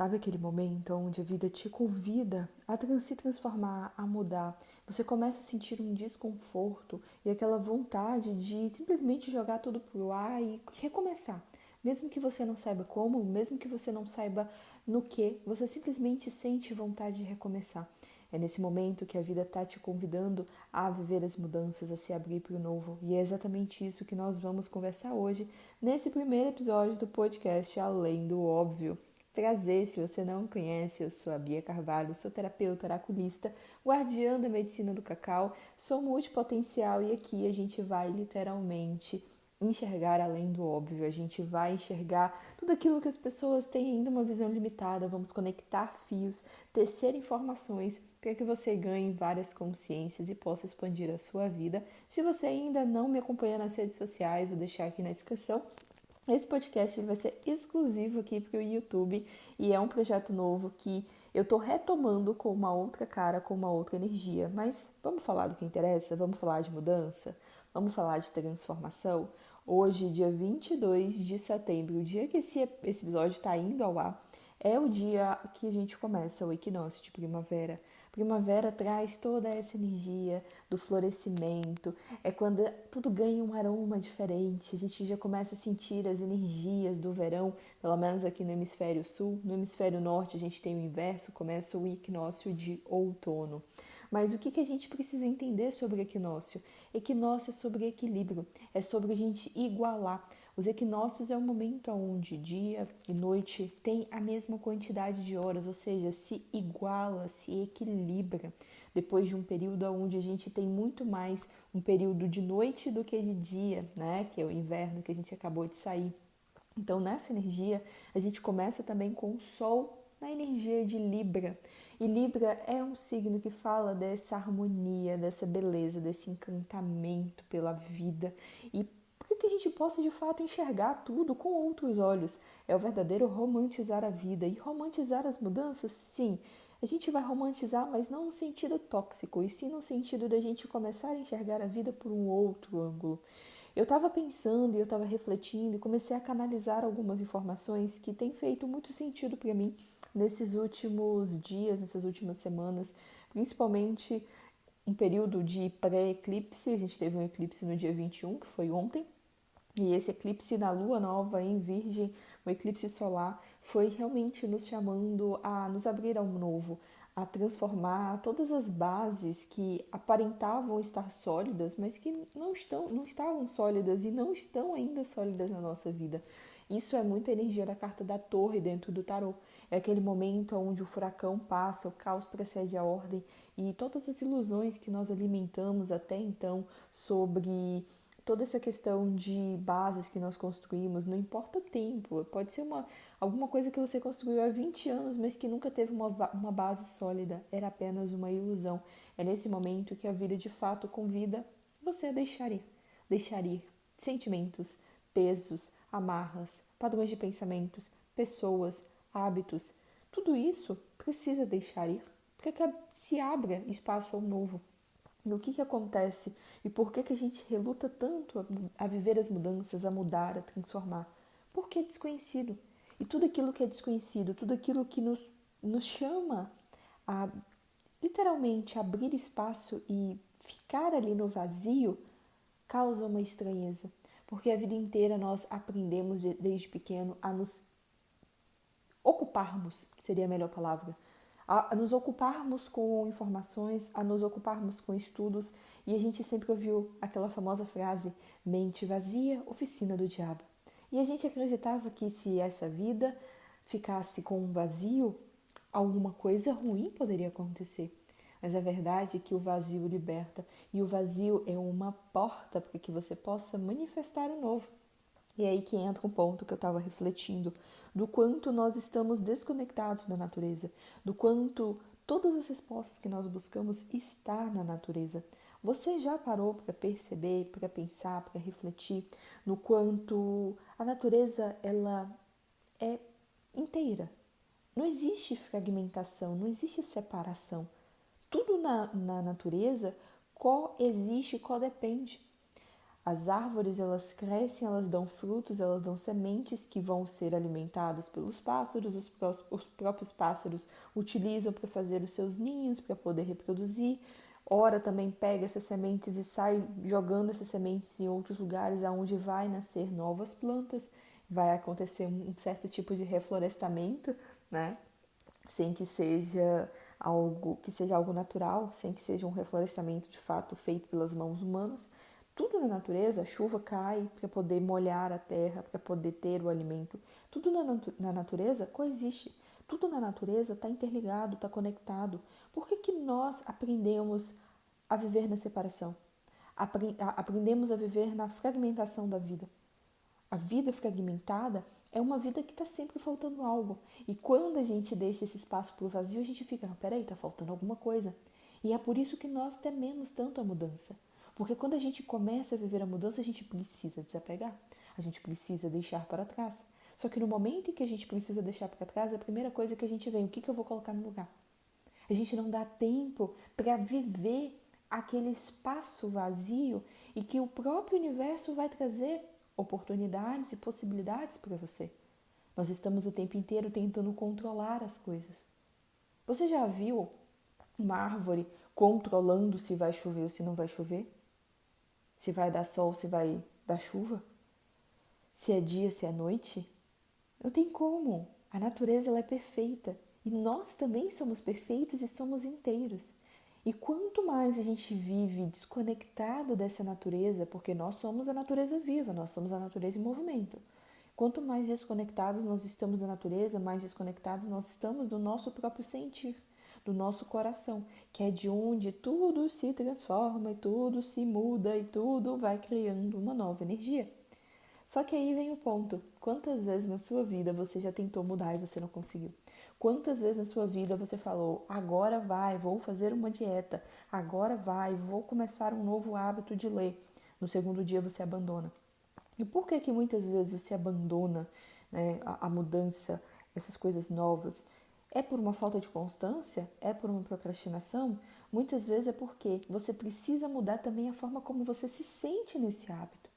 Sabe aquele momento onde a vida te convida a se transformar, a mudar? Você começa a sentir um desconforto e aquela vontade de simplesmente jogar tudo pro ar e recomeçar. Mesmo que você não saiba como, mesmo que você não saiba no que, você simplesmente sente vontade de recomeçar. É nesse momento que a vida está te convidando a viver as mudanças, a se abrir para o novo. E é exatamente isso que nós vamos conversar hoje, nesse primeiro episódio do podcast Além do Óbvio. Prazer, se você não me conhece, eu sou a Bia Carvalho, sou terapeuta oraculista, guardiã da medicina do cacau, sou multipotencial e aqui a gente vai literalmente enxergar além do óbvio, a gente vai enxergar tudo aquilo que as pessoas têm ainda uma visão limitada, vamos conectar fios, tecer informações para que você ganhe várias consciências e possa expandir a sua vida. Se você ainda não me acompanha nas redes sociais, vou deixar aqui na descrição. Esse podcast vai ser exclusivo aqui para o YouTube e é um projeto novo que eu estou retomando com uma outra cara, com uma outra energia. Mas vamos falar do que interessa? Vamos falar de mudança? Vamos falar de transformação? Hoje, dia 22 de setembro, o dia que esse episódio está indo ao ar, é o dia que a gente começa o equinócio de primavera. Primavera traz toda essa energia do florescimento, é quando tudo ganha um aroma diferente, a gente já começa a sentir as energias do verão, pelo menos aqui no hemisfério sul. No hemisfério norte a gente tem o inverso, começa o equinócio de outono. Mas o que a gente precisa entender sobre equinócio? Equinócio é sobre equilíbrio, é sobre a gente igualar. Os equinócios é um momento onde dia e noite tem a mesma quantidade de horas, ou seja, se iguala, se equilibra. Depois de um período onde a gente tem muito mais um período de noite do que de dia, né? Que é o inverno que a gente acabou de sair. Então, nessa energia, a gente começa também com o Sol na energia de Libra. E Libra é um signo que fala dessa harmonia, dessa beleza, desse encantamento pela vida e para que a gente possa de fato enxergar tudo com outros olhos. É o verdadeiro romantizar a vida. E romantizar as mudanças, sim. A gente vai romantizar, mas não no sentido tóxico, e sim no sentido da gente começar a enxergar a vida por um outro ângulo. Eu estava pensando e eu estava refletindo e comecei a canalizar algumas informações que têm feito muito sentido para mim nesses últimos dias, nessas últimas semanas, principalmente um período de pré-eclipse. A gente teve um eclipse no dia 21, que foi ontem, e esse eclipse na lua nova em Virgem, o eclipse solar, foi realmente nos chamando a nos abrir ao novo, a transformar todas as bases que aparentavam estar sólidas, mas que não estavam sólidas e não estão ainda sólidas na nossa vida. Isso é muita energia da carta da Torre dentro do tarô. É aquele momento onde o furacão passa, o caos precede a ordem e todas as ilusões que nós alimentamos até então sobre toda essa questão de bases que nós construímos, não importa o tempo, pode ser alguma coisa que você construiu há 20 anos, mas que nunca teve uma base sólida, era apenas uma ilusão. É nesse momento que a vida de fato convida você a deixar ir sentimentos, pesos, amarras, padrões de pensamentos, pessoas, hábitos. Tudo isso precisa deixar ir para que se abra espaço ao novo. E o que acontece e por que a gente reluta tanto a viver as mudanças, a mudar, a transformar? Porque é desconhecido. E tudo aquilo que é desconhecido, tudo aquilo que nos chama a literalmente abrir espaço e ficar ali no vazio, causa uma estranheza. Porque a vida inteira nós aprendemos desde pequeno a nos ocuparmos, seria a melhor palavra, a nos ocuparmos com informações, a nos ocuparmos com estudos, e a gente sempre ouviu aquela famosa frase, mente vazia, oficina do diabo. E a gente acreditava que se essa vida ficasse com um vazio, alguma coisa ruim poderia acontecer. Mas a verdade é que o vazio liberta, e o vazio é uma porta para que você possa manifestar o novo. E é aí que entra um ponto que eu estava refletindo, do quanto nós estamos desconectados da natureza, do quanto todas as respostas que nós buscamos está na natureza. Você já parou para perceber, para pensar, para refletir no quanto a natureza ela é inteira? Não existe fragmentação, não existe separação. Tudo na natureza coexiste, codepende. As árvores, elas crescem, elas dão frutos, elas dão sementes que vão ser alimentadas pelos pássaros. Os próprios pássaros utilizam para fazer os seus ninhos, para poder reproduzir. Ora também pega essas sementes e sai jogando essas sementes em outros lugares onde vai nascer novas plantas. Vai acontecer um certo tipo de reflorestamento, né? Sem que seja algo natural, sem que seja um reflorestamento de fato feito pelas mãos humanas. Tudo na natureza, a chuva cai para poder molhar a terra, para poder ter o alimento. Tudo na natureza coexiste. Tudo na natureza está interligado, está conectado. Por que nós aprendemos a viver na separação? Aprendemos a viver na fragmentação da vida. A vida fragmentada é uma vida que está sempre faltando algo. E quando a gente deixa esse espaço para o vazio, a gente fica, não, peraí, está faltando alguma coisa. E é por isso que nós tememos tanto a mudança. Porque quando a gente começa a viver a mudança, a gente precisa desapegar. A gente precisa deixar para trás. Só que no momento em que a gente precisa deixar para trás, a primeira coisa que a gente vê, o que eu vou colocar no lugar? A gente não dá tempo para viver aquele espaço vazio e que o próprio universo vai trazer oportunidades e possibilidades para você. Nós estamos o tempo inteiro tentando controlar as coisas. Você já viu uma árvore controlando se vai chover ou se não vai chover? Se vai dar sol, se vai dar chuva? Se é dia, se é noite? Não tem como. A natureza ela é perfeita. E nós também somos perfeitos e somos inteiros. E quanto mais a gente vive desconectado dessa natureza, porque nós somos a natureza viva, nós somos a natureza em movimento. Quanto mais desconectados nós estamos da natureza, mais desconectados nós estamos do nosso próprio sentir, do nosso coração, que é de onde tudo se transforma e tudo se muda e tudo vai criando uma nova energia. Só que aí vem o ponto. Quantas vezes na sua vida você já tentou mudar e você não conseguiu? Quantas vezes na sua vida você falou, agora vai, vou fazer uma dieta, agora vai, vou começar um novo hábito de ler. No segundo dia você abandona. E por que muitas vezes você abandona, né, a mudança, essas coisas novas? É por uma falta de constância? É por uma procrastinação? Muitas vezes é porque você precisa mudar também a forma como você se sente nesse hábito.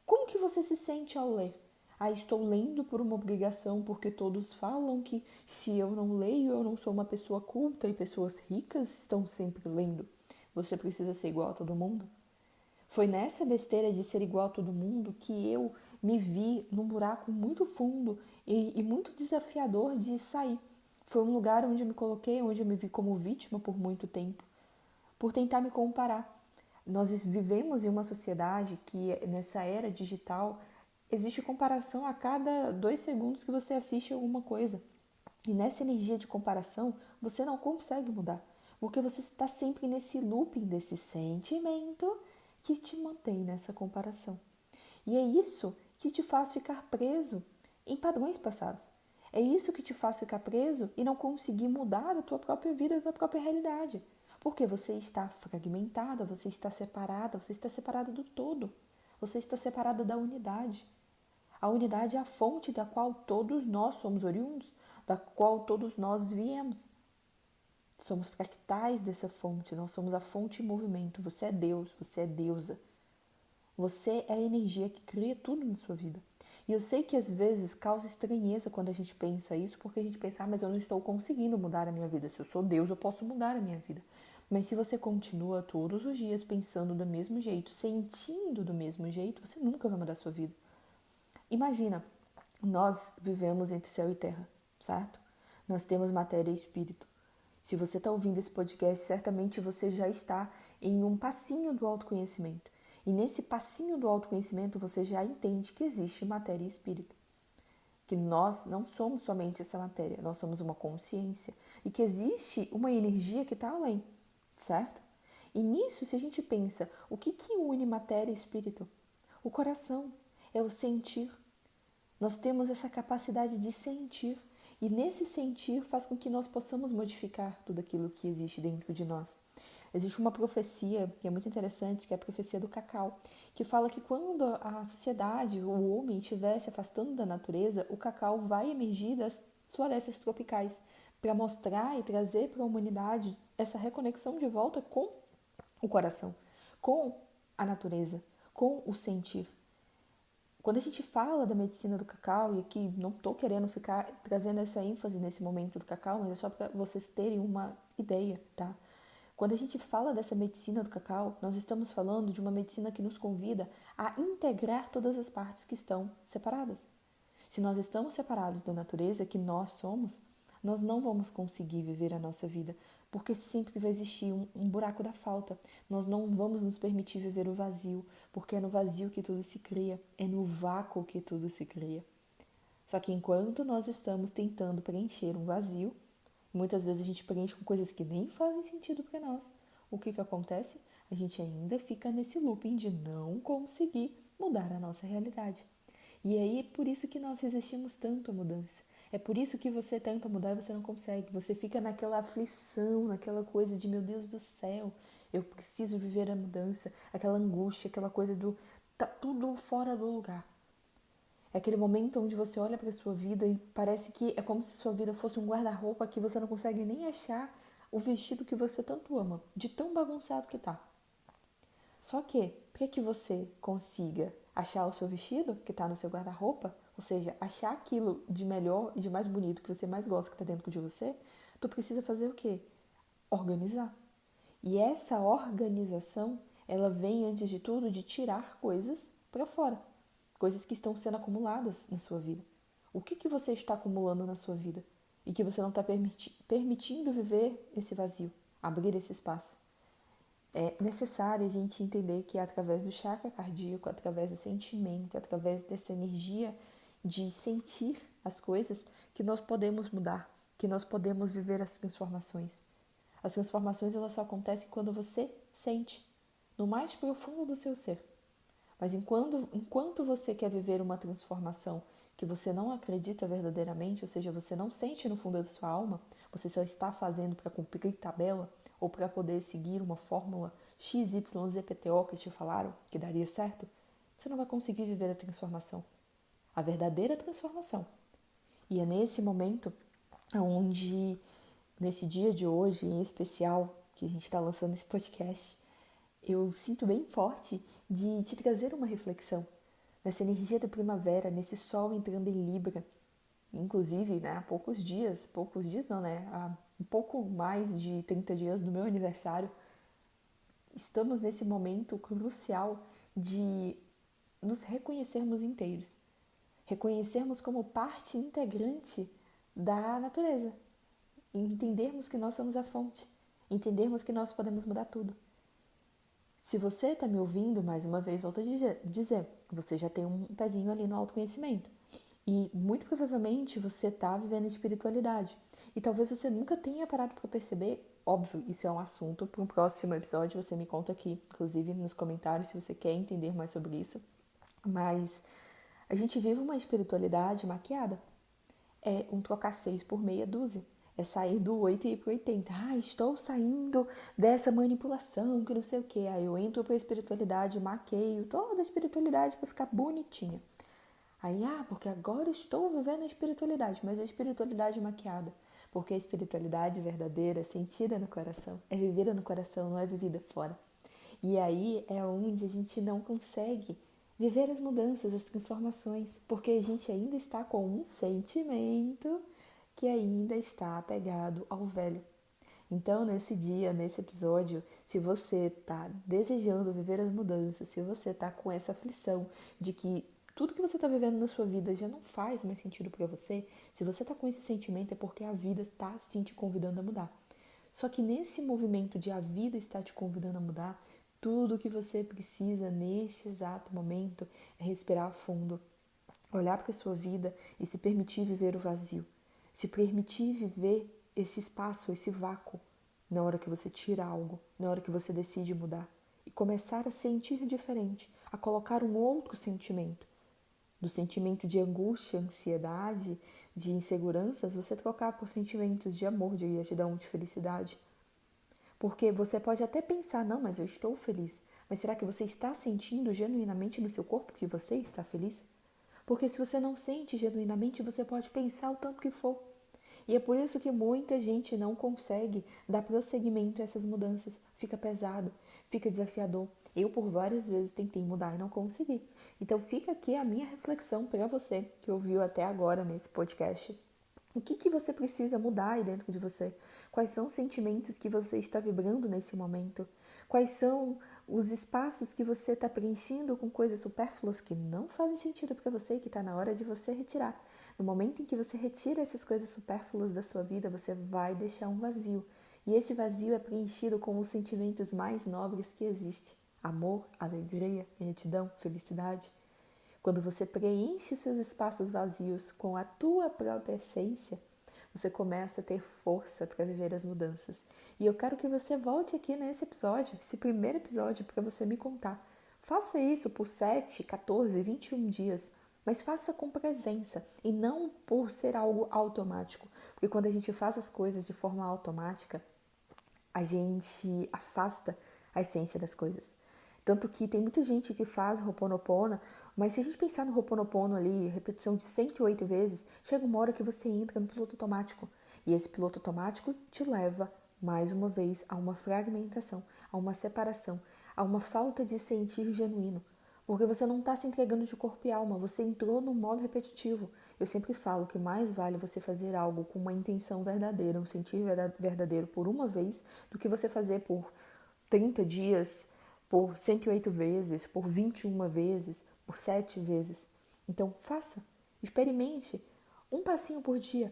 Como que você se sente ao ler? Ah, estou lendo por uma obrigação, porque todos falam que se eu não leio, eu não sou uma pessoa culta e pessoas ricas estão sempre lendo. Você precisa ser igual a todo mundo? Foi nessa besteira de ser igual a todo mundo que eu me vi num buraco muito fundo e muito desafiador de sair. Foi um lugar onde eu me coloquei, onde eu me vi como vítima por muito tempo, por tentar me comparar. Nós vivemos em uma sociedade que, nessa era digital, existe comparação a cada 2 segundos que você assiste alguma coisa. E nessa energia de comparação, você não consegue mudar. Porque você está sempre nesse looping desse sentimento que te mantém nessa comparação. E é isso que te faz ficar preso em padrões passados. É isso que te faz ficar preso e não conseguir mudar a tua própria vida, a tua própria realidade. Porque você está fragmentada, você está separada do todo. Você está separada da unidade. A unidade é a fonte da qual todos nós somos oriundos, da qual todos nós viemos. Somos fractais dessa fonte, nós somos a fonte em movimento. Você é Deus, você é deusa. Você é a energia que cria tudo na sua vida. E eu sei que às vezes causa estranheza quando a gente pensa isso, porque a gente pensa, mas eu não estou conseguindo mudar a minha vida. Se eu sou Deus, eu posso mudar a minha vida. Mas se você continua todos os dias pensando do mesmo jeito, sentindo do mesmo jeito, você nunca vai mudar a sua vida. Imagina, nós vivemos entre céu e terra, certo? Nós temos matéria e espírito. Se você está ouvindo esse podcast, certamente você já está em um passinho do autoconhecimento. E nesse passinho do autoconhecimento você já entende que existe matéria e espírito. Que nós não somos somente essa matéria, nós somos uma consciência. E que existe uma energia que está além, certo? E nisso, se a gente pensa, o que une matéria e espírito? O coração, é o sentir. Nós temos essa capacidade de sentir. E nesse sentir faz com que nós possamos modificar tudo aquilo que existe dentro de nós. Existe uma profecia que é muito interessante, que é a profecia do cacau, que fala que quando a sociedade, o homem, estiver se afastando da natureza, o cacau vai emergir das florestas tropicais para mostrar e trazer para a humanidade essa reconexão de volta com o coração, com a natureza, com o sentir. Quando a gente fala da medicina do cacau, e aqui não estou querendo ficar trazendo essa ênfase nesse momento do cacau, mas é só para vocês terem uma ideia, tá? Quando a gente fala dessa medicina do cacau, nós estamos falando de uma medicina que nos convida a integrar todas as partes que estão separadas. Se nós estamos separados da natureza que nós somos, nós não vamos conseguir viver a nossa vida, porque sempre vai existir um buraco da falta. Nós não vamos nos permitir viver o vazio, porque é no vazio que tudo se cria, é no vácuo que tudo se cria. Só que enquanto nós estamos tentando preencher um vazio, muitas vezes a gente preenche com coisas que nem fazem sentido para nós. O que acontece? A gente ainda fica nesse looping de não conseguir mudar a nossa realidade. E aí é por isso que nós resistimos tanto à mudança. É por isso que você tenta mudar e você não consegue. Você fica naquela aflição, naquela coisa de, meu Deus do céu, eu preciso viver a mudança. Aquela angústia, aquela coisa do tá tudo fora do lugar. É aquele momento onde você olha para a sua vida e parece que é como se sua vida fosse um guarda-roupa que você não consegue nem achar o vestido que você tanto ama, de tão bagunçado que tá. Só que, para que você consiga achar o seu vestido que está no seu guarda-roupa, ou seja, achar aquilo de melhor e de mais bonito que você mais gosta que está dentro de você, tu precisa fazer o quê? Organizar. E essa organização, ela vem antes de tudo de tirar coisas para fora, coisas que estão sendo acumuladas na sua vida. O que você está acumulando na sua vida e que você não está permitindo viver esse vazio, abrir esse espaço? É necessário a gente entender que é através do chakra cardíaco, através do sentimento, através dessa energia de sentir as coisas, que nós podemos mudar, que nós podemos viver as transformações. As transformações elas só acontecem quando você sente, no mais profundo do seu ser. Mas enquanto você quer viver uma transformação que você não acredita verdadeiramente, ou seja, você não sente no fundo da sua alma, você só está fazendo para cumprir tabela ou para poder seguir uma fórmula XYZPTO que te falaram que daria certo, você não vai conseguir viver a transformação, a verdadeira transformação. E é nesse momento onde, nesse dia de hoje em especial, que a gente está lançando esse podcast, eu sinto bem forte de te trazer uma reflexão nessa energia da primavera, nesse sol entrando em Libra. Inclusive, né, há poucos dias não, né, há um pouco mais de 30 dias do meu aniversário, estamos nesse momento crucial de nos reconhecermos inteiros, reconhecermos como parte integrante da natureza, entendermos que nós somos a fonte, entendermos que nós podemos mudar tudo. Se você está me ouvindo, mais uma vez, volto a dizer, você já tem um pezinho ali no autoconhecimento. E muito provavelmente você está vivendo espiritualidade. E talvez você nunca tenha parado para perceber. Óbvio, isso é um assunto para um próximo episódio. Você me conta aqui, inclusive nos comentários, se você quer entender mais sobre isso. Mas a gente vive uma espiritualidade maquiada. É um trocar 6 por meia dúzia. É sair do 8 e ir pro 80. Ah, estou saindo dessa manipulação, que não sei o quê. Aí eu entro pra espiritualidade, maqueio toda a espiritualidade para ficar bonitinha. Aí, porque agora estou vivendo a espiritualidade, mas a espiritualidade maquiada. Porque a espiritualidade verdadeira, sentida no coração, é vivida no coração, não é vivida fora. E aí é onde a gente não consegue viver as mudanças, as transformações, porque a gente ainda está com um sentimento que ainda está apegado ao velho. Então, nesse dia, nesse episódio, se você está desejando viver as mudanças, se você está com essa aflição de que tudo que você está vivendo na sua vida já não faz mais sentido para você, se você está com esse sentimento é porque a vida está sim te convidando a mudar. Só que nesse movimento de a vida está te convidando a mudar, tudo que você precisa neste exato momento é respirar fundo, olhar para a sua vida e se permitir viver o vazio. Se permitir viver esse espaço, esse vácuo, na hora que você tira algo, na hora que você decide mudar. E começar a sentir diferente, a colocar um outro sentimento. Do sentimento de angústia, ansiedade, de inseguranças, você trocar por sentimentos de amor, de gratidão, de felicidade. Porque você pode até pensar, não, mas eu estou feliz. Mas será que você está sentindo genuinamente no seu corpo que você está feliz? Porque se você não sente genuinamente, você pode pensar o tanto que for. E é por isso que muita gente não consegue dar prosseguimento a essas mudanças. Fica pesado, fica desafiador. Eu, por várias vezes, tentei mudar e não consegui. Então, fica aqui a minha reflexão para você que ouviu até agora nesse podcast. O que você precisa mudar aí dentro de você? Quais são os sentimentos que você está vibrando nesse momento? Quais são os espaços que você está preenchendo com coisas supérfluas que não fazem sentido para você e que está na hora de você retirar? No momento em que você retira essas coisas supérfluas da sua vida, você vai deixar um vazio. E esse vazio é preenchido com os sentimentos mais nobres que existem: amor, alegria, gratidão, felicidade. Quando você preenche seus espaços vazios com a tua própria essência, você começa a ter força para viver as mudanças. E eu quero que você volte aqui nesse episódio, esse primeiro episódio, para você me contar. Faça isso por 7, 14, 21 dias, mas faça com presença e não por ser algo automático. Porque quando a gente faz as coisas de forma automática, a gente afasta a essência das coisas. Tanto que tem muita gente que faz o Ho'oponopono, mas se a gente pensar no Ho'oponopono ali, repetição de 108 vezes, chega uma hora que você entra no piloto automático. E esse piloto automático te leva, mais uma vez, a uma fragmentação, a uma separação, a uma falta de sentir genuíno. Porque você não está se entregando de corpo e alma, você entrou no modo repetitivo. Eu sempre falo que mais vale você fazer algo com uma intenção verdadeira, um sentir verdadeiro por uma vez, do que você fazer por 30 dias, por 108 vezes, por 21 vezes, por 7 vezes. Então, faça, experimente um passinho por dia.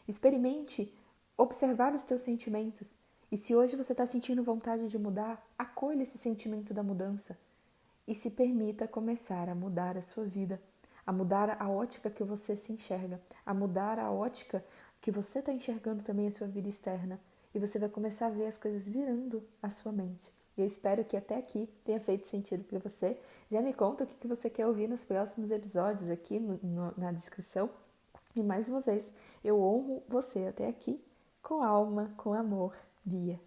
Experimente observar os teus sentimentos. E se hoje você está sentindo vontade de mudar, acolha esse sentimento da mudança e se permita começar a mudar a sua vida, a mudar a ótica que você se enxerga, a mudar a ótica que você está enxergando também a sua vida externa. E você vai começar a ver as coisas virando a sua mente. E eu espero que até aqui tenha feito sentido para você. Já me conta o que você quer ouvir nos próximos episódios aqui na descrição. E mais uma vez, eu honro você até aqui com alma, com amor, Bia.